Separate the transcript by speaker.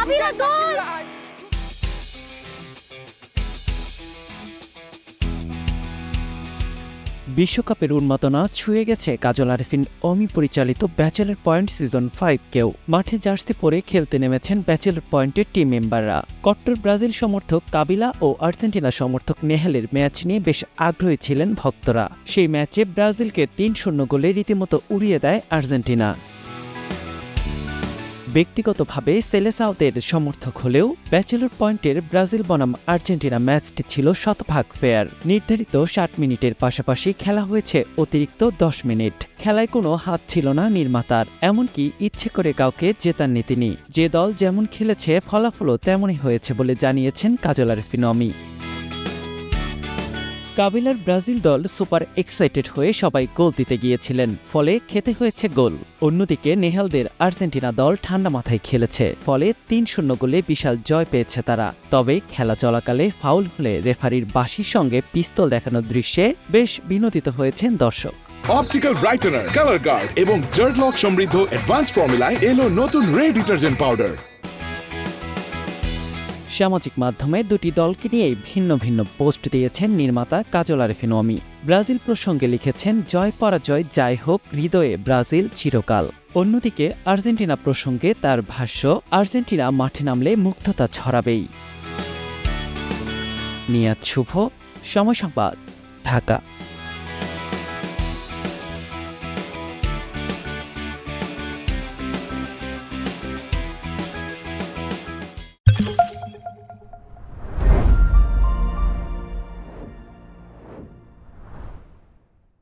Speaker 1: কাবিলা গোল!
Speaker 2: বিশ্বকাপের উন্মাদনা ছুঁয়ে গেছে কাজল আরেফিন অমি পরিচালিত ব্যাচেলর পয়েন্ট সিজন 5-কেও। মাঠে জার্সি পরে খেলতে নেমেছেন ব্যাচেলর পয়েন্টের টিম মেম্বাররা। কট্টর ব্রাজিল সমর্থক কাবিলা ও আর্জেন্টিনা সমর্থক নেহালের ম্যাচ নিয়ে বেশ আগ্রহী ছিলেন ভক্তরা। সেই ম্যাচে ব্রাজিলকে ৩-০ গোলে রীতিমতো উড়িয়ে দেয় আর্জেন্টিনা। ব্যক্তিগতভাবে সেলেসাওদের সমর্থক হলেও ব্যাচেলর পয়েন্টের ব্রাজিল বনাম আর্জেন্টিনা ম্যাচটি ছিল শতভাগ ফেয়ার। নির্ধারিত ৬০ মিনিটের পাশাপাশি খেলা হয়েছে অতিরিক্ত ১০ মিনিট। খেলায় কোনো হাত ছিল না নির্মাতার, এমনকি ইচ্ছে করে কাউকে জেতাননি তিনি। যে দল যেমন খেলেছে ফলাফলও তেমনই হয়েছে বলে জানিয়েছেন কাজল আরেফিন অমি। কাবিলার ব্রাজিল দল সুপার এক্সাইটেড হয়ে সবাই গোল দিতে গিয়েছিলেন, ফলে খেতে হয়েছে গোল। অন্যদিকে নেহালদের আর্জেন্টিনা দল ঠান্ডা মাথায় খেলেছে, ফলে ৩-০ গোলে বিশাল জয় পেয়েছে তারা। তবে খেলা চলাকালে ফাউল হলে রেফারির বাঁশির সঙ্গে পিস্তল দেখানোর দৃশ্যে বেশ বিনোদিত হয়েছেন দর্শক।
Speaker 3: অপটিক্যাল ব্রাইটেনার, কালার গার্ড এবং জার্ট লক সমৃদ্ধ অ্যাডভান্স ফর্মুলায় এলো নতুন রে ডিটারজেন্ট পাউডার।
Speaker 2: সামাজিক মাধ্যমে দুটি দলকে নিয়েই ভিন্ন ভিন্ন পোস্ট দিয়েছেন নির্মাতা কাজল আরেফিন অমি। ব্রাজিল প্রসঙ্গে লিখেছেন, জয় পরাজয় যাই হোক, হৃদয়ে ব্রাজিল চিরকাল। অন্যদিকে আর্জেন্টিনা প্রসঙ্গে তার ভাষ্য, আর্জেন্টিনা মাঠে নামলে মুগ্ধতা ছড়াবেই। নিয়াত শুভ, সময় সংবাদ, ঢাকা।